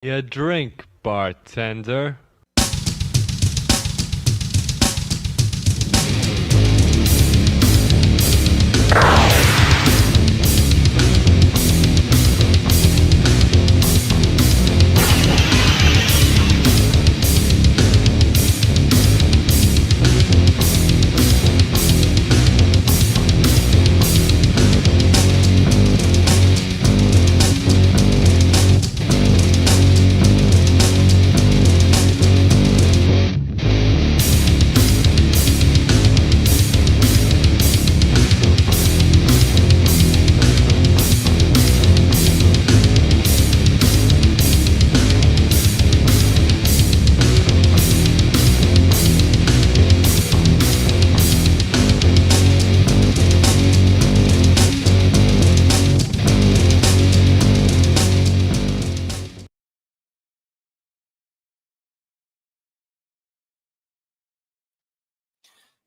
Your drink, bartender.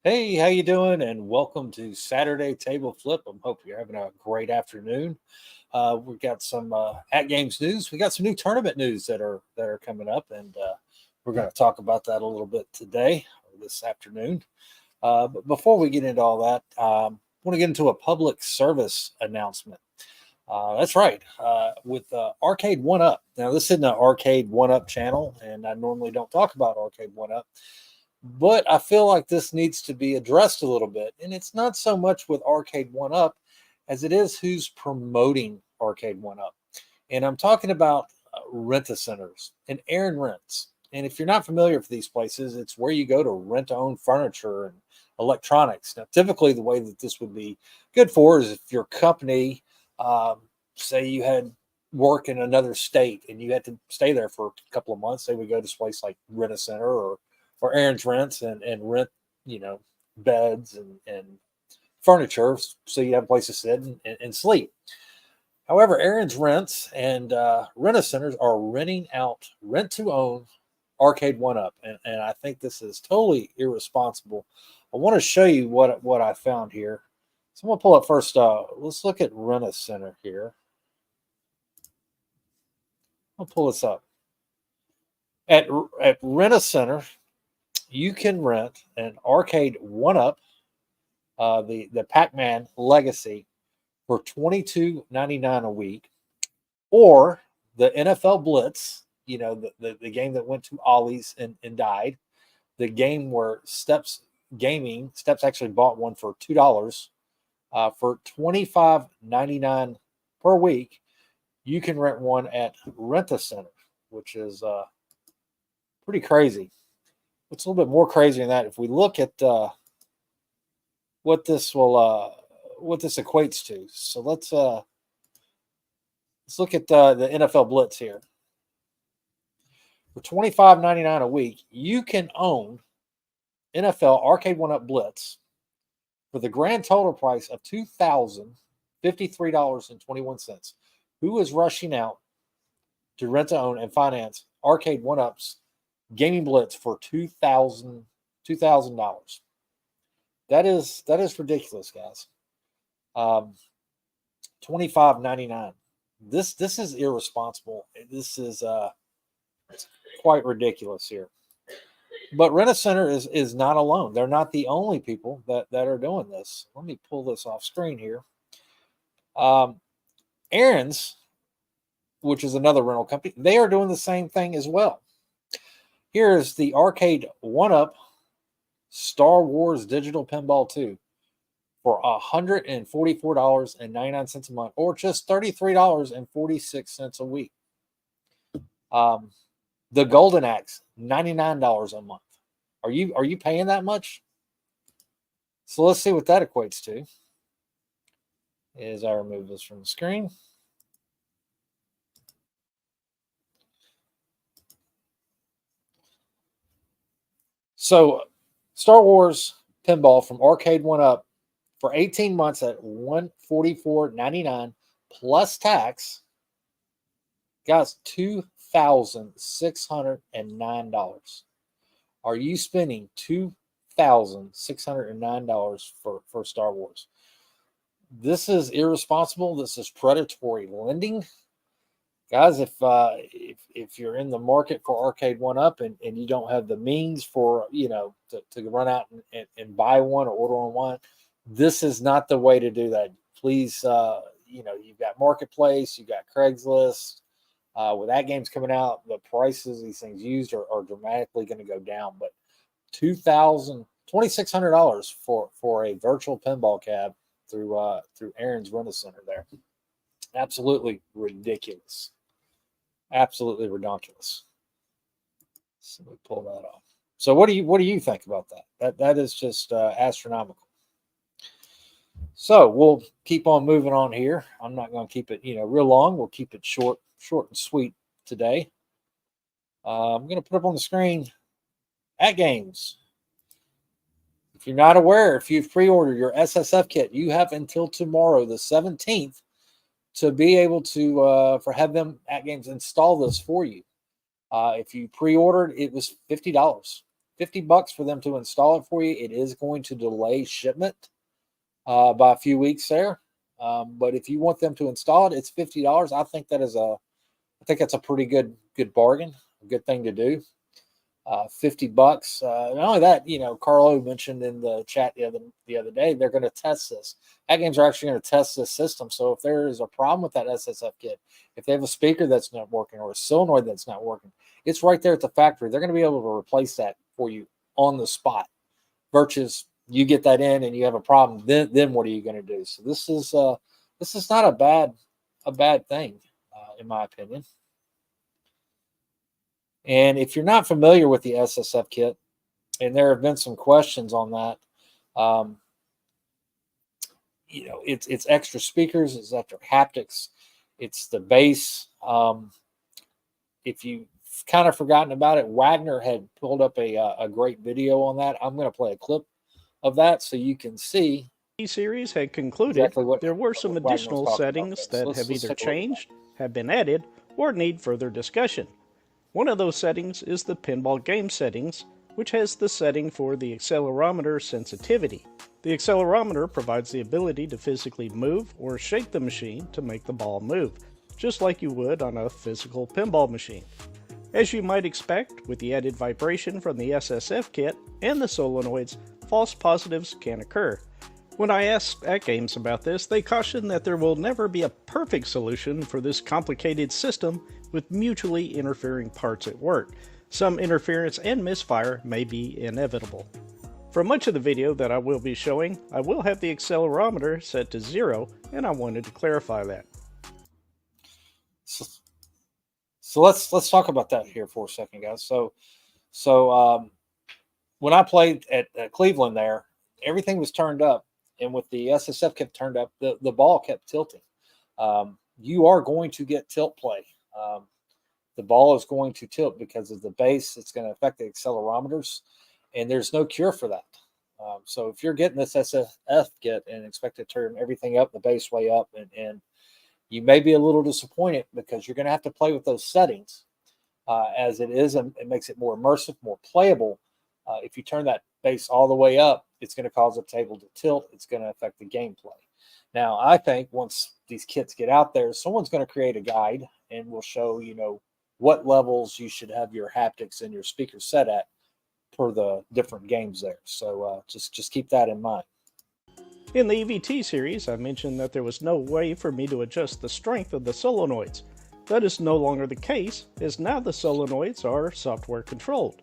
Hey, how you doing? And welcome to Saturday Table Flip. I hope you're having a great afternoon. We've got some at games news. We got some new tournament news that are coming up, and we're going to talk about that a little bit today or this afternoon. But before we get into all that, I want to get into a public service announcement. That's right, with Arcade One Up. Now, this isn't an Arcade One Up channel, and I normally don't talk about Arcade One Up. But I feel like this needs to be addressed a little bit. And it's not so much with Arcade One Up as it is who's promoting Arcade One Up. And I'm talking about rent-a-centers and Aaron Rents. And if you're not familiar with these places, it's where you go to rent own furniture and electronics. Now, typically, the way that this would be good for is if your company, um, say you had work in another state and you had to stay there for a couple of months, they would go to this place like Rent a Center or Aaron's Rents and rent, you know, beds and furniture so you have a place to sit and sleep. However, Aaron's Rents and rent a centers are renting out rent to own Arcade One Up, and I think this is totally irresponsible. I want to show you what I found here. So I'm gonna pull up first. Let's look at Rent a Center here. I'll pull this up at Rent a Center. You can rent an Arcade One Up, the Pac Man Legacy, for $22.99 a week, or the NFL Blitz, you know, the game that went to Ollie's and died, the game where Steps actually bought one for $2 for $25.99 per week. You can rent one at Rent a Center, which is pretty crazy. What's a little bit more crazy than that? If we look at what this will what this equates to, so let's look at the NFL Blitz here. For $25.99 a week, you can own NFL Arcade One Up Blitz for the grand total price of $2,053.21. Who is rushing out to rent to own and finance Arcade One Up's gaming blitz for $2,000? That is ridiculous, guys. 25.99. This is irresponsible. This is quite ridiculous here. But Rent a Center is not alone. They're not the only people that are doing this. Let me pull this off screen here. Um, Aaron's, which is another rental company, they are doing the same thing as well. Here is the Arcade One Up Star Wars Digital Pinball 2 for $144.99 a month, or just $33.46 a week. The Golden Axe, $99 a month. Are you paying that much? So let's see what that equates to. As I remove this from the screen. So Star Wars Pinball from Arcade One Up for 18 months at $144.99 plus tax. Guys, $2,609. Are you spending $2,609 for Star Wars? This is irresponsible. This is predatory lending. guys, if you're in the market for Arcade One Up and you don't have the means for to run out and buy one or order on one, this is not the way to do that. Please, you've got Marketplace, you've got Craigslist. With that games coming out, the prices of these things used are dramatically going to go down. But $2,600 for a virtual pinball cab through Aaron's Rental Center there. Absolutely ridiculous. Absolutely ridiculous. So we pull that off. So what do you think about that? That is just astronomical. So we'll keep on moving on here. I'm not going to keep it real long. We'll keep it short and sweet today. I'm going to put up on the screen At Games. If you're not aware, if you've pre-ordered your SSF kit, you have until tomorrow, the 17th, to be able to have them At Games install this for you. If you pre-ordered, it was $50, $50 for them to install it for you. It is going to delay shipment by a few weeks there, but if you want them to install it, it's $50. I think that's a pretty good bargain, a good thing to do. $50. Not only that, Carlo mentioned in the chat the other day, they're going to test this. At Games are actually going to test this system. So if there is a problem with that SSF kit, if they have a speaker that's not working or a solenoid that's not working, it's right there at the factory. They're going to be able to replace that for you on the spot. Versus you get that in and you have a problem, then what are you going to do? So this is not a bad thing, in my opinion. And if you're not familiar with the SSF kit, and there have been some questions on that, it's extra speakers, it's extra haptics, it's the bass. If you've kind of forgotten about it, Wagner had pulled up a great video on that. I'm going to play a clip of that so you can see. Series had concluded exactly there were some additional settings that have either changed, have been added, or need further discussion. One of those settings is the Pinball Game Settings, which has the setting for the accelerometer sensitivity. The accelerometer provides the ability to physically move or shake the machine to make the ball move, just like you would on a physical pinball machine. As you might expect, with the added vibration from the SSF kit and the solenoids, false positives can occur. When I asked At Games about this, they cautioned that there will never be a perfect solution for this complicated system with mutually interfering parts at work. Some interference and misfire may be inevitable. For much of the video that I will be showing, I will have the accelerometer set to 0, and I wanted to clarify that. So let's talk about that here for a second, guys. So when I played at Cleveland there, everything was turned up, and with the SSF kit turned up, the ball kept tilting. You are going to get tilt play. The ball is going to tilt because of the base. It's going to affect the accelerometers, and there's no cure for that. So if you're getting this SSF kit and expect to turn everything up the base way up, and you may be a little disappointed because you're going to have to play with those settings as it is, and it makes it more immersive, more playable. If you turn that base all the way up, it's going to cause the table to tilt. It's going to affect the gameplay. Now, I think once these kits get out there, someone's going to create a guide and will show, what levels you should have your haptics and your speakers set at per the different games there. So just keep that in mind. In the EVT series, I mentioned that there was no way for me to adjust the strength of the solenoids. That is no longer the case, as now the solenoids are software controlled.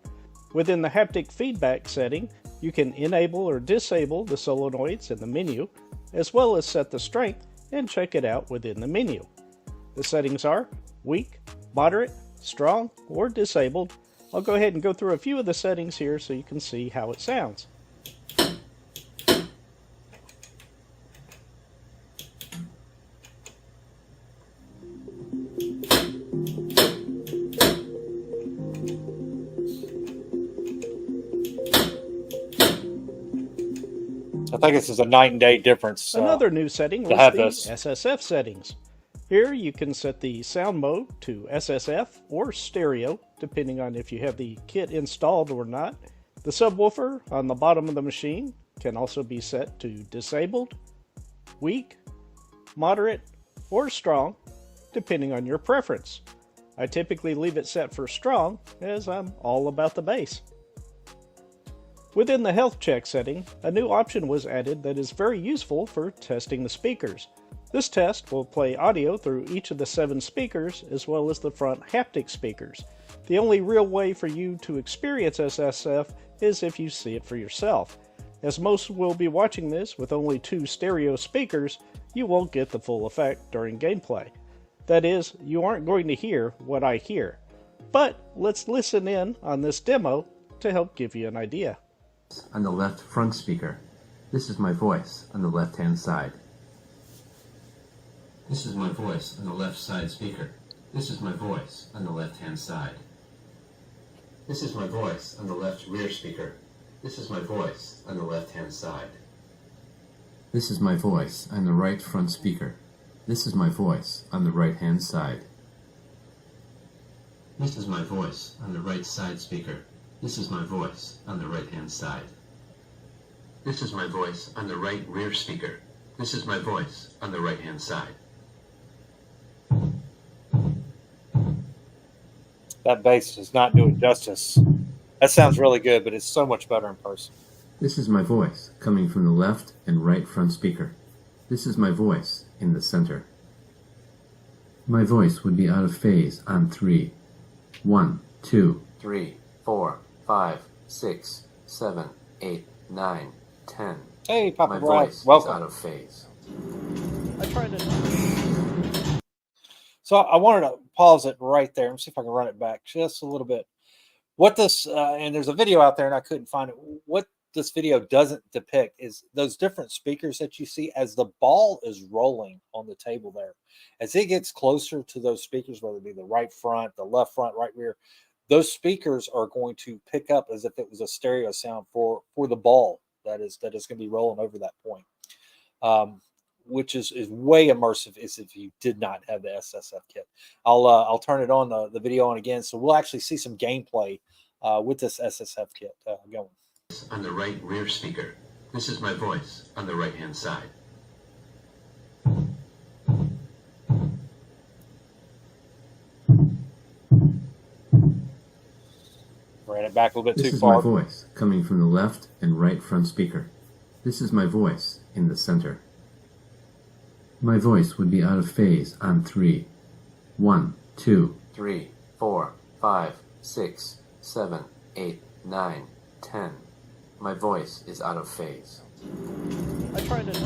Within the haptic feedback setting, you can enable or disable the solenoids in the menu, as well as set the strength and check it out within the menu. The settings are weak, moderate, strong, or disabled. I'll go ahead and go through a few of the settings here so you can see how it sounds. I think this is a night and day difference. Another new setting was the SSF settings. Here you can set the sound mode to SSF or stereo, depending on if you have the kit installed or not. The subwoofer on the bottom of the machine can also be set to disabled, weak, moderate, or strong. depending on your preference. I typically leave it set for strong, as I'm all about the bass. Within the health check setting, a new option was added that is very useful for testing the speakers. This test will play audio through each of the 7 speakers as well as the front haptic speakers. The only real way for you to experience SSF is if you see it for yourself. As most will be watching this with only 2 stereo speakers, you won't get the full effect during gameplay. That is, you aren't going to hear what I hear. But let's listen in on this demo to help give you an idea. On the left front speaker, this is my voice on the left-hand side. This is my voice on the left side speaker. This is my voice on the left-hand side. This is my voice on the left rear speaker. This is my voice on the left-hand side. This is my voice on the right front speaker. This is my voice on the right-hand side. This is my voice on the right side speaker. This is my voice on the right-hand side. This is my voice on the right rear speaker. This is my voice on the right-hand side. That bass does not do it justice. That sounds really good, but it's so much better in person. This is my voice coming from the left and right front speaker. This is my voice in the center. My voice would be out of phase on 3. 1, 2, 3, 4, 5, 6, 7, 8, 9, 10. Hey, Papa My Brad, voice welcome. is out of phase. I tried to... So I wanted to pause it right there and see if I can run it back just a little bit. What this, and there's a video out there and I couldn't find it. What this video doesn't depict is those different speakers that you see as the ball is rolling on the table there. As it gets closer to those speakers, whether it be the right front, the left front, right rear, those speakers are going to pick up as if it was a stereo sound for the ball that is going to be rolling over that point. Which is way immersive as if you did not have the SSF kit. I'll turn it on the video on again, so we'll actually see some gameplay with this SSF kit going. On the right rear speaker. This is my voice on the right-hand side. Ran it back a little bit This too is far. my voice coming from the left and right front speaker. This is my voice in the center. My voice would be out of phase on 3. 1, 2, 3, 4, 5, 6, 7, 8, 9, 10. My voice is out of phase. I tried to...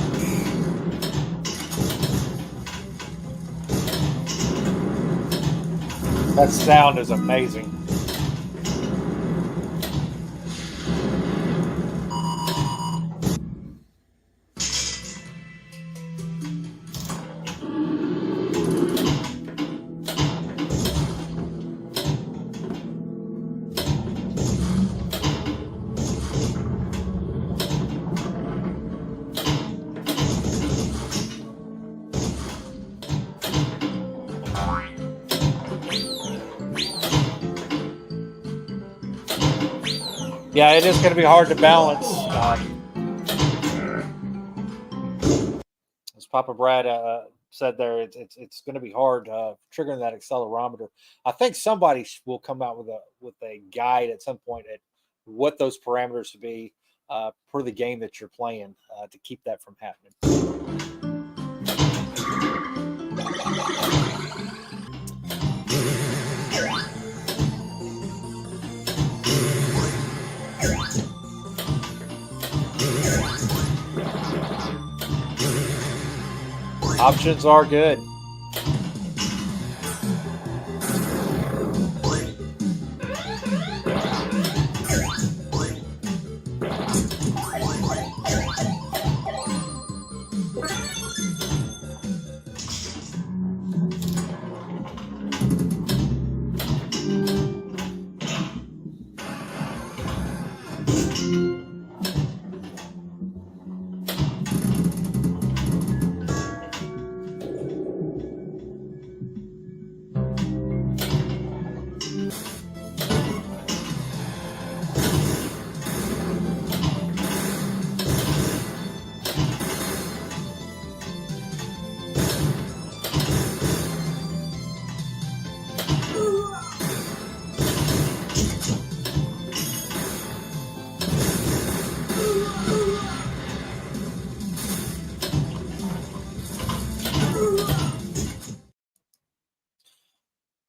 That sound is amazing. Yeah, it is going to be hard to balance. As Papa Brad said there, it's going to be hard triggering that accelerometer. I think somebody will come out with a guide at some point at what those parameters should be per the game that you're playing to keep that from happening. Options are good.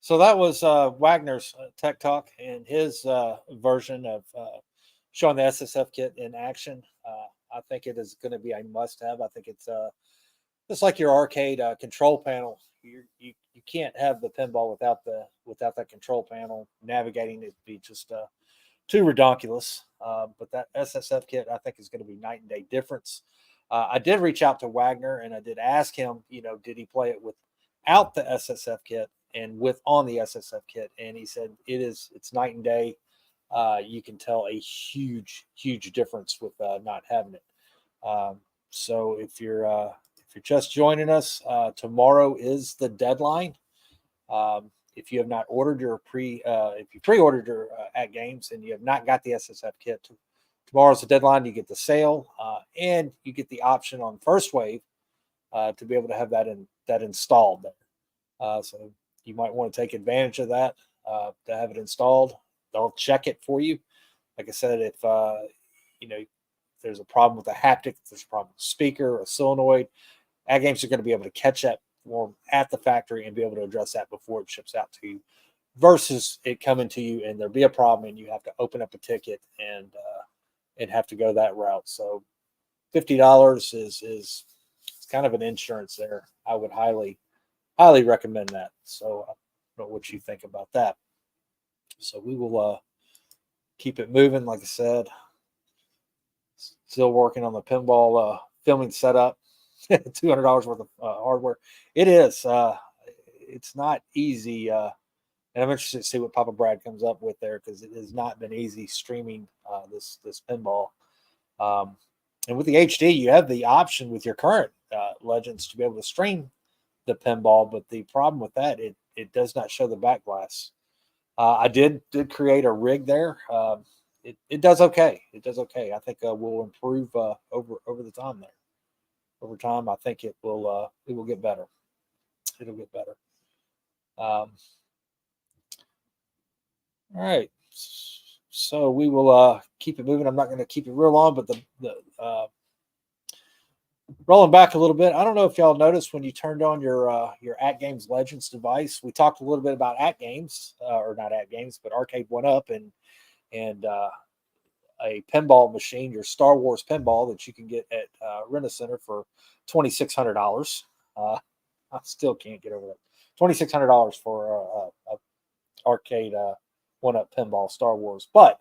So that was Wagner's Tech Talk and his version of showing the SSF kit in action. I think it is going to be a must-have. I think it's just like your arcade control panel. You can't have the pinball without that control panel. Navigating it be just too redonkulous. But that SSF kit, I think, is going to be night and day difference. I did reach out to Wagner and I did ask him, did he play it without the SSF kit and with on the SSF kit? And he said it's night and day. You can tell a huge difference with not having it. So if you're just joining us, tomorrow is the deadline. If you have not ordered your if you pre-ordered your at games and you have not got the SSF kit, tomorrow's the deadline. You get the sale and you get the option on First Wave to be able to have that installed there. So you might want to take advantage of that to have it installed. They'll check it for you. Like I said, if there's a problem with the haptic, if there's a problem with the speaker, a solenoid, At Games are going to be able to catch that form at the factory and be able to address that before it ships out to you, versus it coming to you and there'll be a problem and you have to open up a ticket and have to go that route. So $50 is kind of an insurance there. I would highly recommend that. So I don't know what you think about that. So we will keep it moving. Like I said, still working on the pinball filming setup. $200 worth of hardware. It is. It's not easy. And I'm interested to see what Papa Brad comes up with there, because it has not been easy streaming this pinball. And with the HD, you have the option with your current Legends to be able to stream the pinball, but the problem with that, it does not show the back glass. I did create a rig there. It does okay. It does okay. I think we'll improve over the time there. Over time, I think it will get better. It'll get better. All right. So we will keep it moving. I'm not going to keep it real long, but the rolling back a little bit. I don't know if y'all noticed when you turned on your At Games Legends device. We talked a little bit about At Games, or not At Games, but Arcade 1UP and a pinball machine, your Star Wars pinball that you can get at Rent-A-Center for $2,600. I still can't get over that. $2,600 for a Arcade 1UP pinball Star Wars. But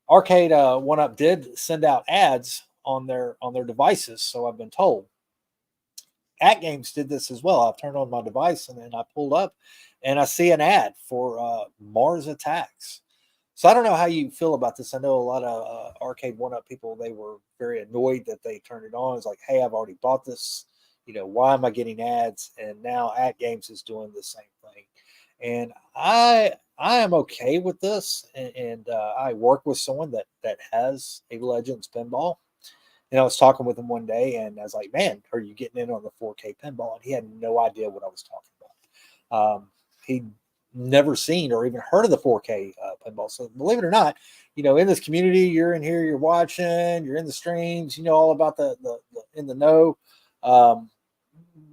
Arcade 1UP did send out ads on their devices, so I've been told. At Games did this as well. I've turned on my device and then I pulled up and I see an ad for Mars Attacks. So I don't know how you feel about this. I know a lot of Arcade 1UP people, they were very annoyed that they turned it on. It's like, hey, I've already bought this. Why am I getting ads? And now At Games is doing the same thing. And I am okay with this. And I work with someone that has a Legends pinball. And I was talking with him one day and I was like, man, are you getting in on the 4K pinball? And he had no idea what I was talking about. He'd never seen or even heard of the 4K pinball. So believe it or not, in this community, you're in here, you're watching, you're in the streams, all about the in the know.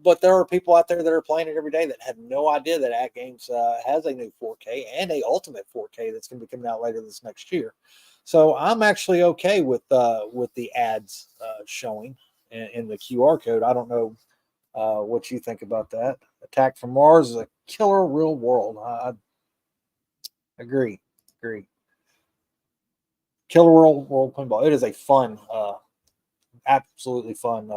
But there are people out there that are playing it every day that have no idea that At Games has a new 4K and a Ultimate 4K that's going to be coming out later this next year. So I'm actually okay with the ads showing in the QR code. I don't know what you think about that. Attack from Mars is a killer real world. I agree. Killer world pinball. It is a fun, absolutely fun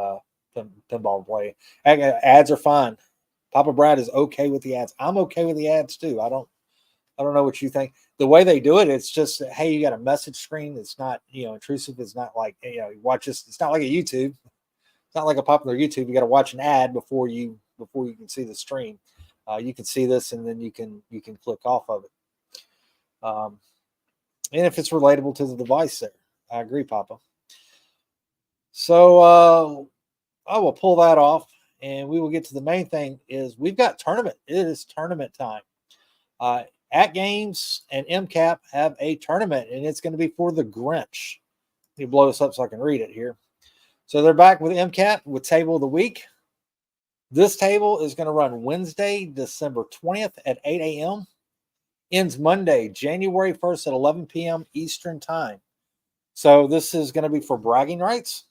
pinball play. Ads are fine. Papa Brad is okay with the ads. I'm okay with the ads too. I don't know what you think. The way they do it, it's just, hey, you got a message screen. It's not, intrusive. It's not like, you watch this. It's not like a YouTube. It's not like a popular YouTube. You got to watch an ad before you can see the stream. You can see this and then you can click off of it. And if it's relatable to the device there, I agree, Papa. So I will pull that off and we will get to the main thing. Is we've got tournament. It is tournament time. At Games and MCAP have a tournament and it's going to be for the Grinch. Let me blow this up so I can read it here. So they're back with MCAP with Table of the Week. This table is going to run Wednesday, December 20th at 8 a.m. Ends Monday, January 1st at 11 p.m. Eastern Time. So this is going to be for bragging rights.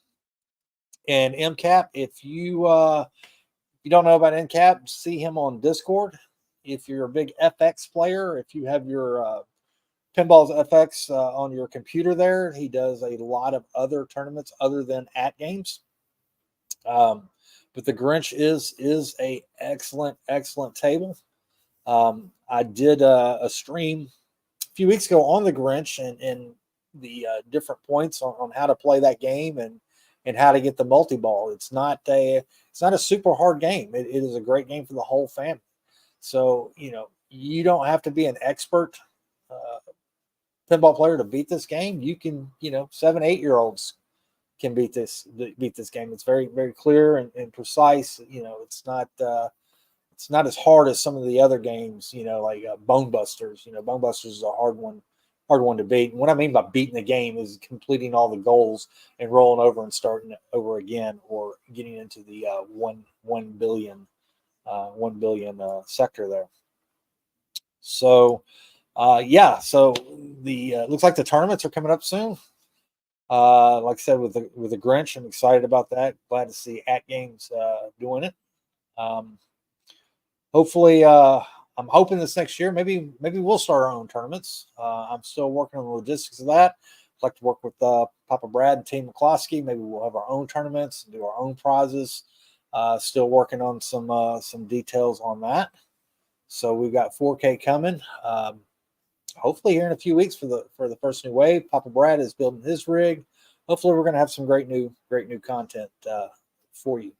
And MCAP, if you don't know about MCAP, see him on Discord. If you're a big FX player, if you have your Pinballs FX on your computer there, he does a lot of other tournaments other than at games. But the Grinch is a excellent table. I did a stream a few weeks ago on the Grinch and the different points on how to play that game and how to get the multi-ball. It's not a super hard game. It is a great game for the whole family. So, you don't have to be an expert pinball player to beat this game. You can, 7, 8-year-olds can beat this game. It's very, very clear and precise. It's not as hard as some of the other games, like Bone Busters. Bone Busters is a hard one to beat. And what I mean by beating the game is completing all the goals and rolling over and starting over again, or getting into the 1 billion sector there. So, so the looks like the tournaments are coming up soon. Like I said, with the Grinch, I'm excited about that. Glad to see At Games doing it. Hopefully, I'm hoping this next year, maybe we'll start our own tournaments. I'm still working on the logistics of that. I'd like to work with Papa Brad and Team McCloskey. Maybe we'll have our own tournaments and do our own prizes. Still working on some details on that. So we've got 4K coming. Hopefully here in a few weeks for the first new wave. Papa Brad is building his rig. Hopefully we're going to have some great new content for you.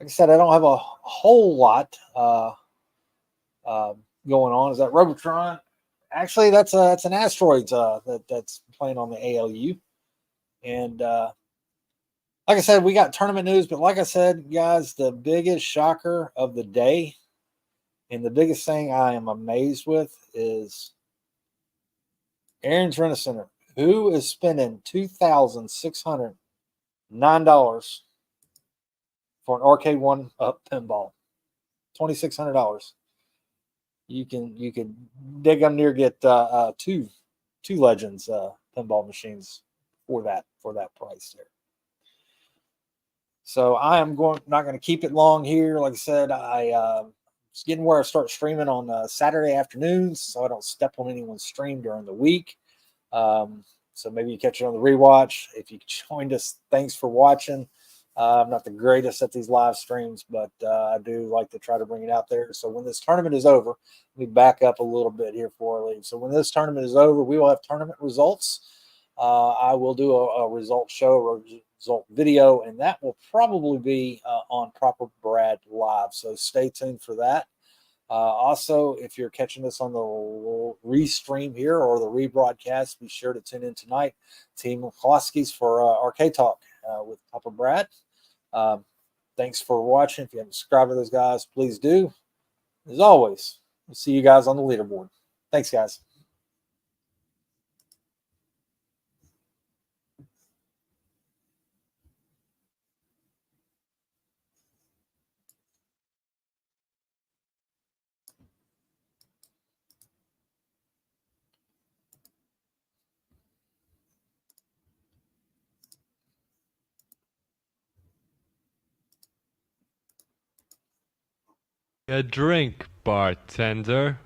Like I said, I don't have a whole lot going on. Is that Robotron? Actually, that's an Asteroids that's playing on the ALU. And like I said, we got tournament news. But like I said, guys, the biggest shocker of the day and the biggest thing I am amazed with is Aaron's Rent-A-Center, who is spending $2,609 for an Arcade One Up pinball. $2,600. You can dig them near get two Legends pinball machines for that price there. So I am not going to keep it long here. Like I said, it's getting where I start streaming on Saturday afternoons, so I don't step on anyone's stream during the week. So maybe you catch it on the rewatch. If you joined us, thanks for watching. I'm not the greatest at these live streams, but I do like to try to bring it out there. So when this tournament is over, let me back up a little bit here before I leave. So when this tournament is over, we will have tournament results. I will do a result show, result video, and that will probably be on Proper Brad Live. So stay tuned for that. Also, if you're catching this on the restream here or the rebroadcast, be sure to tune in tonight. Team McCloskey's for Arcade Talk with Papa Brad. Thanks for watching. If you haven't subscribed to those guys, please do. As always, we'll see you guys on the leaderboard. Thanks, guys. A drink, bartender.